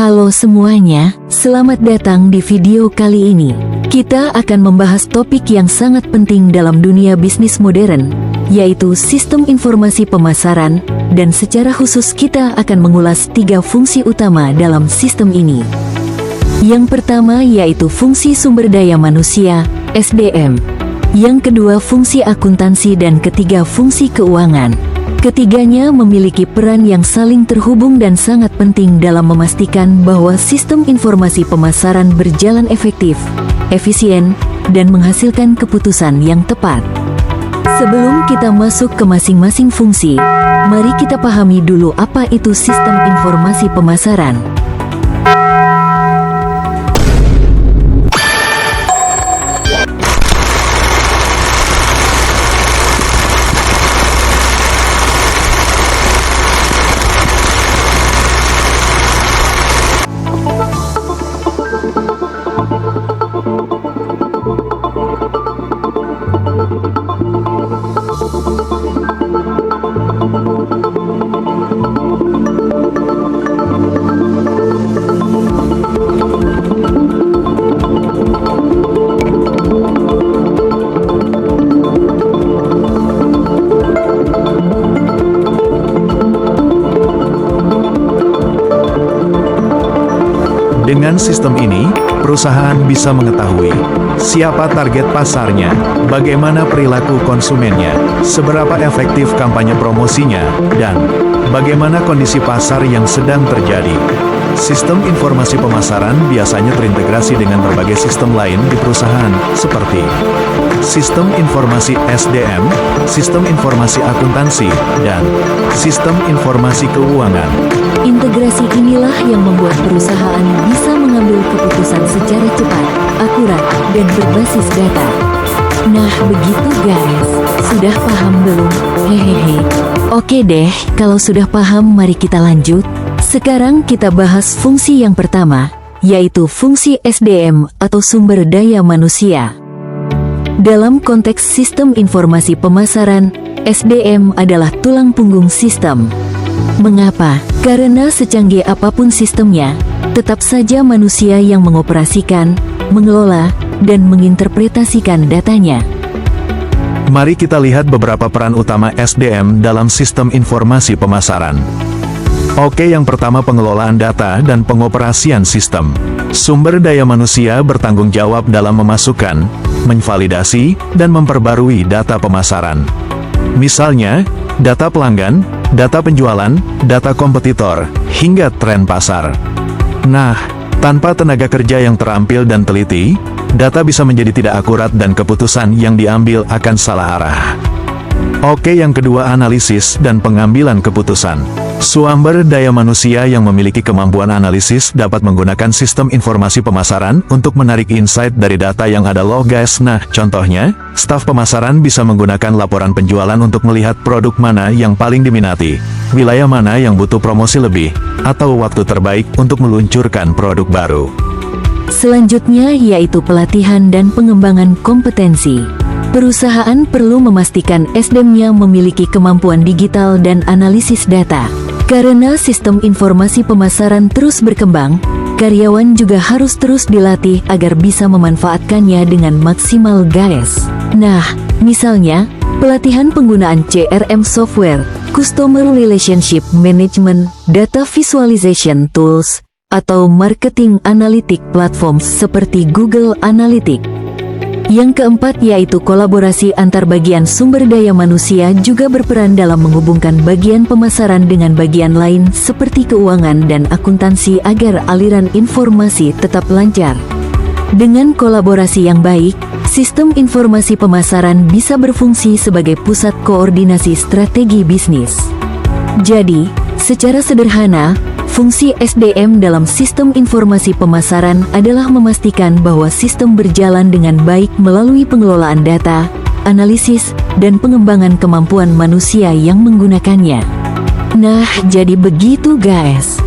Halo semuanya, selamat datang di video kali ini. Kita akan membahas topik yang sangat penting dalam dunia bisnis modern, yaitu sistem informasi pemasaran, dan secara khusus kita akan mengulas 3 fungsi utama dalam sistem ini. Yang pertama yaitu fungsi sumber daya manusia, SDM. Yang kedua fungsi akuntansi dan ketiga fungsi keuangan. Ketiganya memiliki peran yang saling terhubung dan sangat penting dalam memastikan bahwa sistem informasi pemasaran berjalan efektif, efisien, dan menghasilkan keputusan yang tepat. Sebelum kita masuk ke masing-masing fungsi, mari kita pahami dulu apa itu sistem informasi pemasaran. Dengan sistem ini, perusahaan bisa mengetahui siapa target pasarnya, bagaimana perilaku konsumennya, seberapa efektif kampanye promosinya, dan bagaimana kondisi pasar yang sedang terjadi. Sistem informasi pemasaran biasanya terintegrasi dengan berbagai sistem lain di perusahaan, seperti sistem informasi SDM, sistem informasi akuntansi, dan sistem informasi keuangan. Integrasi inilah yang membuat perusahaan bisa mengambil keputusan secara cepat, akurat, dan berbasis data. Nah, begitu guys. Sudah paham belum? Hehehe. Oke deh, kalau sudah paham mari kita lanjut. Sekarang kita bahas fungsi yang pertama, yaitu fungsi SDM atau sumber daya manusia. Dalam konteks sistem informasi pemasaran, SDM adalah tulang punggung sistem. Mengapa? Karena secanggih apapun sistemnya, tetap saja manusia yang mengoperasikan, mengelola, dan menginterpretasikan datanya. Mari kita lihat beberapa peran utama SDM dalam sistem informasi pemasaran. Oke, yang pertama pengelolaan data dan pengoperasian sistem. Sumber daya manusia bertanggung jawab dalam memasukkan, menvalidasi, dan memperbarui data pemasaran. Misalnya, data pelanggan, data penjualan, data kompetitor, hingga tren pasar. Nah, tanpa tenaga kerja yang terampil dan teliti, data bisa menjadi tidak akurat dan keputusan yang diambil akan salah arah. Oke, yang kedua analisis dan pengambilan keputusan. Sumber daya manusia yang memiliki kemampuan analisis dapat menggunakan sistem informasi pemasaran untuk menarik insight dari data yang ada loh guys. Nah, contohnya, staf pemasaran bisa menggunakan laporan penjualan untuk melihat produk mana yang paling diminati, wilayah mana yang butuh promosi lebih, atau waktu terbaik untuk meluncurkan produk baru. Selanjutnya yaitu pelatihan dan pengembangan kompetensi. Perusahaan perlu memastikan SDM-nya memiliki kemampuan digital dan analisis data. Karena sistem informasi pemasaran terus berkembang, karyawan juga harus terus dilatih agar bisa memanfaatkannya dengan maksimal guys. Nah, misalnya, pelatihan penggunaan CRM software, Customer Relationship Management, Data Visualization Tools, atau Marketing Analytic Platforms seperti Google Analytics. Yang keempat yaitu kolaborasi antar bagian sumber daya manusia juga berperan dalam menghubungkan bagian pemasaran dengan bagian lain seperti keuangan dan akuntansi agar aliran informasi tetap lancar. Dengan kolaborasi yang baik, sistem informasi pemasaran bisa berfungsi sebagai pusat koordinasi strategi bisnis. Jadi, secara sederhana, fungsi SDM dalam sistem informasi pemasaran adalah memastikan bahwa sistem berjalan dengan baik melalui pengelolaan data, analisis, dan pengembangan kemampuan manusia yang menggunakannya. Nah, jadi begitu guys.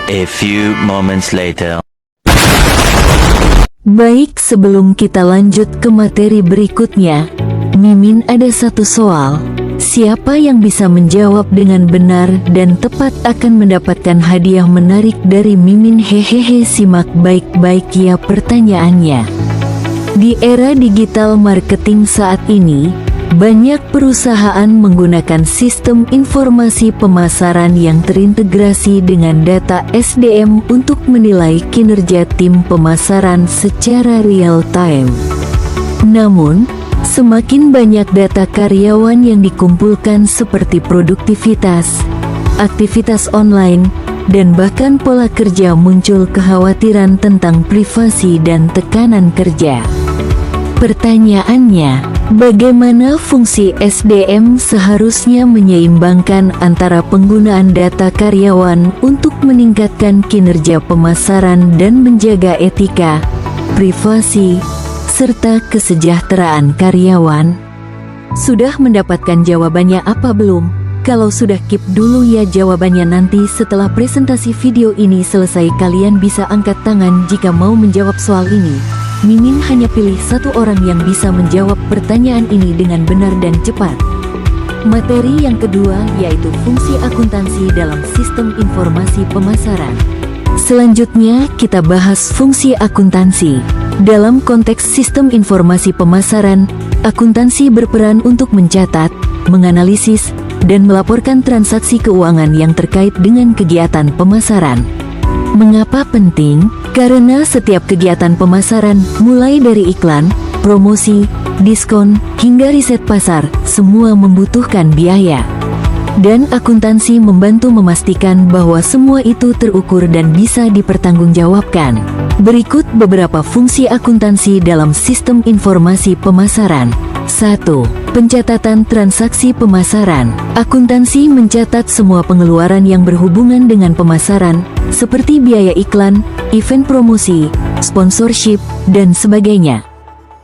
A few moments later. Baik, sebelum kita lanjut ke materi berikutnya, Mimin ada satu soal. Siapa yang bisa menjawab dengan benar dan tepat akan mendapatkan hadiah menarik dari Mimin. Hehehe, simak baik-baik ya pertanyaannya. Di era digital marketing saat ini, banyak perusahaan menggunakan sistem informasi pemasaran yang terintegrasi dengan data SDM untuk menilai kinerja tim pemasaran secara real time. Namun, semakin banyak data karyawan yang dikumpulkan seperti produktivitas, aktivitas online, dan bahkan pola kerja, muncul kekhawatiran tentang privasi dan tekanan kerja. Pertanyaannya, bagaimana fungsi SDM seharusnya menyeimbangkan antara penggunaan data karyawan untuk meningkatkan kinerja pemasaran dan menjaga etika, privasi, serta kesejahteraan karyawan? Sudah mendapatkan jawabannya apa belum? Kalau sudah, keep dulu ya jawabannya. Nanti setelah presentasi video ini selesai, kalian bisa angkat tangan jika mau menjawab soal ini. Mimin hanya pilih satu orang yang bisa menjawab pertanyaan ini dengan benar dan cepat. Materi yang kedua yaitu fungsi akuntansi dalam sistem informasi pemasaran. Selanjutnya kita bahas fungsi akuntansi. Dalam konteks sistem informasi pemasaran, akuntansi berperan untuk mencatat, menganalisis, dan melaporkan transaksi keuangan yang terkait dengan kegiatan pemasaran. Mengapa penting? Karena setiap kegiatan pemasaran, mulai dari iklan, promosi, diskon, hingga riset pasar, semua membutuhkan biaya. Dan akuntansi membantu memastikan bahwa semua itu terukur dan bisa dipertanggungjawabkan. Berikut beberapa fungsi akuntansi dalam sistem informasi pemasaran. 1. Pencatatan transaksi pemasaran. Akuntansi mencatat semua pengeluaran yang berhubungan dengan pemasaran, seperti biaya iklan, event promosi, sponsorship, dan sebagainya.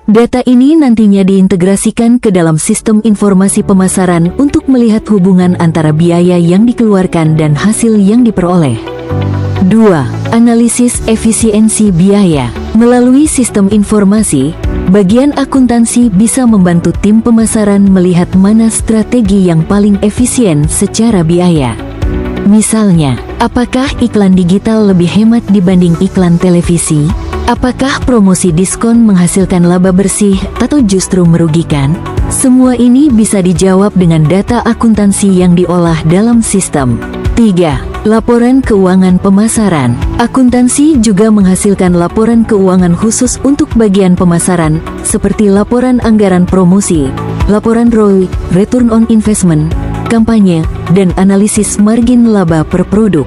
Data ini nantinya diintegrasikan ke dalam sistem informasi pemasaran untuk melihat hubungan antara biaya yang dikeluarkan dan hasil yang diperoleh. 2. Analisis efisiensi biaya. Melalui sistem informasi, bagian akuntansi bisa membantu tim pemasaran melihat mana strategi yang paling efisien secara biaya. Misalnya, apakah iklan digital lebih hemat dibanding iklan televisi? Apakah promosi diskon menghasilkan laba bersih atau justru merugikan? Semua ini bisa dijawab dengan data akuntansi yang diolah dalam sistem. 3. Laporan keuangan pemasaran. Akuntansi juga menghasilkan laporan keuangan khusus untuk bagian pemasaran, seperti laporan anggaran promosi, laporan ROI, return on investment, kampanye, dan analisis margin laba per produk.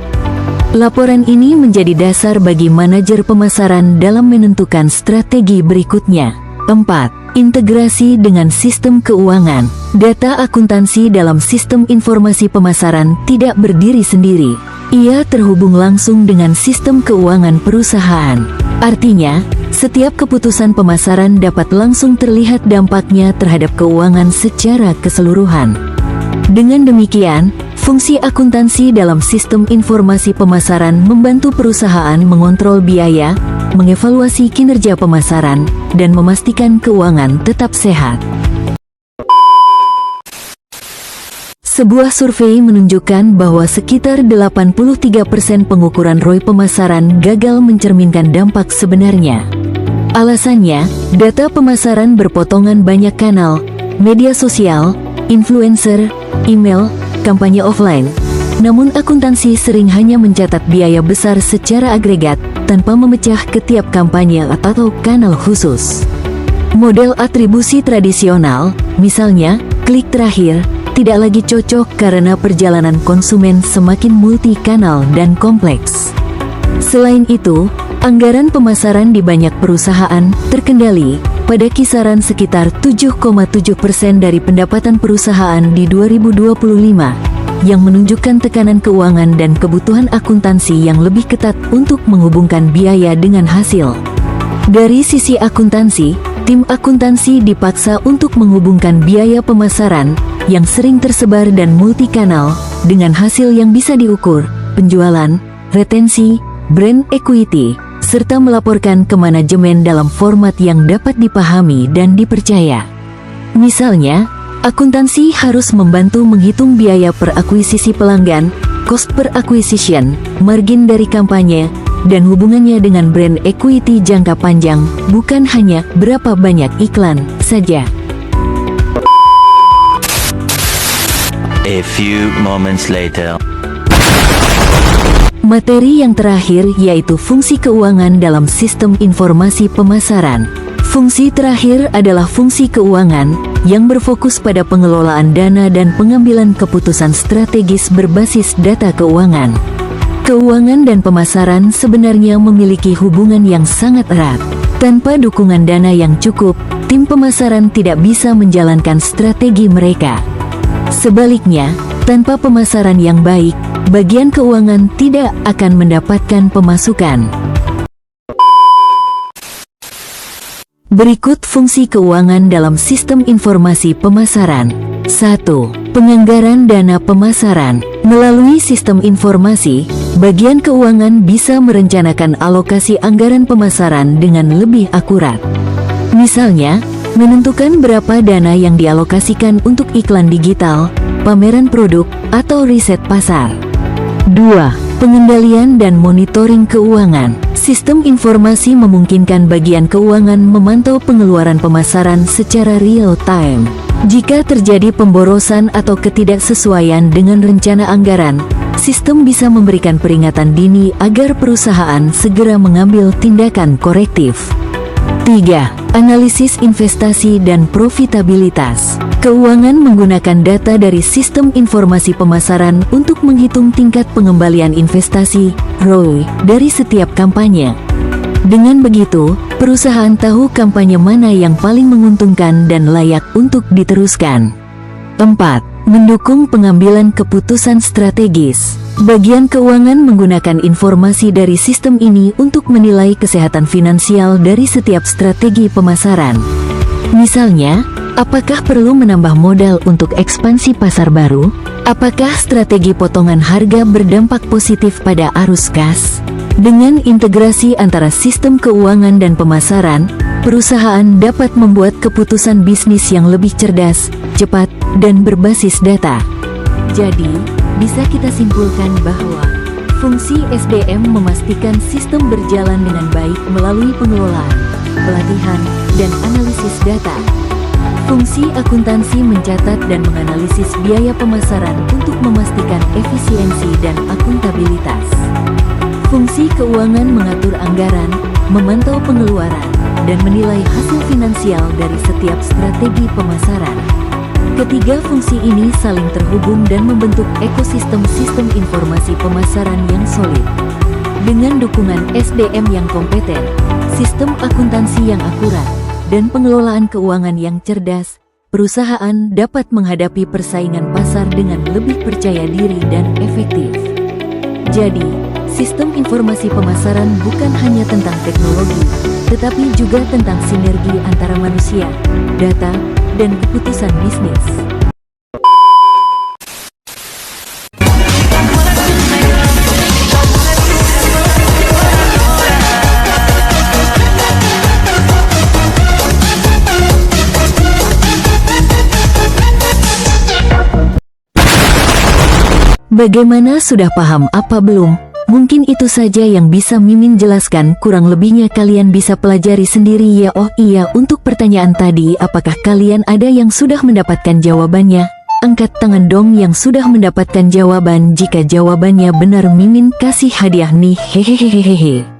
Laporan ini menjadi dasar bagi manajer pemasaran dalam menentukan strategi berikutnya. 4. Integrasi dengan sistem keuangan. Data akuntansi dalam sistem informasi pemasaran tidak berdiri sendiri. Ia terhubung langsung dengan sistem keuangan perusahaan. Artinya, setiap keputusan pemasaran dapat langsung terlihat dampaknya terhadap keuangan secara keseluruhan. Dengan demikian, fungsi akuntansi dalam sistem informasi pemasaran membantu perusahaan mengontrol biaya, mengevaluasi kinerja pemasaran, dan memastikan keuangan tetap sehat. Sebuah survei menunjukkan bahwa sekitar 83% pengukuran ROI pemasaran gagal mencerminkan dampak sebenarnya. Alasannya, data pemasaran berpotongan banyak kanal, media sosial, influencer, email, kampanye offline. Namun akuntansi sering hanya mencatat biaya besar secara agregat, tanpa memecah ke tiap kampanye atau kanal khusus. Model atribusi tradisional, misalnya, klik terakhir, tidak lagi cocok karena perjalanan konsumen semakin multi-kanal dan kompleks. Selain itu, anggaran pemasaran di banyak perusahaan terkendali pada kisaran sekitar 7,7% dari pendapatan perusahaan di 2025, yang menunjukkan tekanan keuangan dan kebutuhan akuntansi yang lebih ketat untuk menghubungkan biaya dengan hasil. Dari sisi akuntansi, tim akuntansi dipaksa untuk menghubungkan biaya pemasaran yang sering tersebar dan multikanal dengan hasil yang bisa diukur, penjualan, retensi, brand equity, serta melaporkan ke manajemen dalam format yang dapat dipahami dan dipercaya. Misalnya, Akuntansi harus membantu menghitung biaya per akuisisi pelanggan, cost per acquisition, margin dari kampanye, dan hubungannya dengan brand equity jangka panjang, bukan hanya berapa banyak iklan saja. A few moments later. Materi yang terakhir yaitu fungsi keuangan dalam sistem informasi pemasaran. Fungsi terakhir adalah fungsi keuangan yang berfokus pada pengelolaan dana dan pengambilan keputusan strategis berbasis data keuangan. Keuangan dan pemasaran sebenarnya memiliki hubungan yang sangat erat. Tanpa dukungan dana yang cukup, tim pemasaran tidak bisa menjalankan strategi mereka. Sebaliknya, tanpa pemasaran yang baik, bagian keuangan tidak akan mendapatkan pemasukan. Berikut fungsi keuangan dalam sistem informasi pemasaran. 1. Penganggaran dana pemasaran. Melalui sistem informasi, bagian keuangan bisa merencanakan alokasi anggaran pemasaran dengan lebih akurat. Misalnya, menentukan berapa dana yang dialokasikan untuk iklan digital, pameran produk, atau riset pasar. 2. Pengendalian dan monitoring keuangan. Sistem informasi memungkinkan bagian keuangan memantau pengeluaran pemasaran secara real-time. Jika terjadi pemborosan atau ketidaksesuaian dengan rencana anggaran, sistem bisa memberikan peringatan dini agar perusahaan segera mengambil tindakan korektif. 3. Analisis investasi dan profitabilitas. Keuangan menggunakan data dari sistem informasi pemasaran untuk menghitung tingkat pengembalian investasi (ROI) dari setiap kampanye. Dengan begitu, perusahaan tahu kampanye mana yang paling menguntungkan dan layak untuk diteruskan. 4. Mendukung pengambilan keputusan strategis. Bagian keuangan menggunakan informasi dari sistem ini untuk menilai kesehatan finansial dari setiap strategi pemasaran. Misalnya, apakah perlu menambah modal untuk ekspansi pasar baru? Apakah strategi potongan harga berdampak positif pada arus kas? Dengan integrasi antara sistem keuangan dan pemasaran, perusahaan dapat membuat keputusan bisnis yang lebih cerdas, cepat, dan berbasis data. Jadi, bisa kita simpulkan bahwa fungsi SDM memastikan sistem berjalan dengan baik melalui pengelolaan, pelatihan, dan analisis data. Fungsi akuntansi mencatat dan menganalisis biaya pemasaran untuk memastikan efisiensi dan akuntabilitas. Fungsi keuangan mengatur anggaran, memantau pengeluaran, dan menilai hasil finansial dari setiap strategi pemasaran. Ketiga fungsi ini saling terhubung dan membentuk ekosistem sistem informasi pemasaran yang solid. Dengan dukungan SDM yang kompeten, sistem akuntansi yang akurat, dan pengelolaan keuangan yang cerdas, perusahaan dapat menghadapi persaingan pasar dengan lebih percaya diri dan efektif. Jadi, sistem informasi pemasaran bukan hanya tentang teknologi, tetapi juga tentang sinergi antara manusia, data, dan keputusan bisnis. Bagaimana, sudah paham apa belum? Mungkin itu saja yang bisa Mimin jelaskan, kurang lebihnya kalian bisa pelajari sendiri ya. Oh iya, untuk pertanyaan tadi, apakah kalian ada yang sudah mendapatkan jawabannya? Angkat tangan dong yang sudah mendapatkan jawaban. Jika jawabannya benar, Mimin kasih hadiah nih, hehehehehe.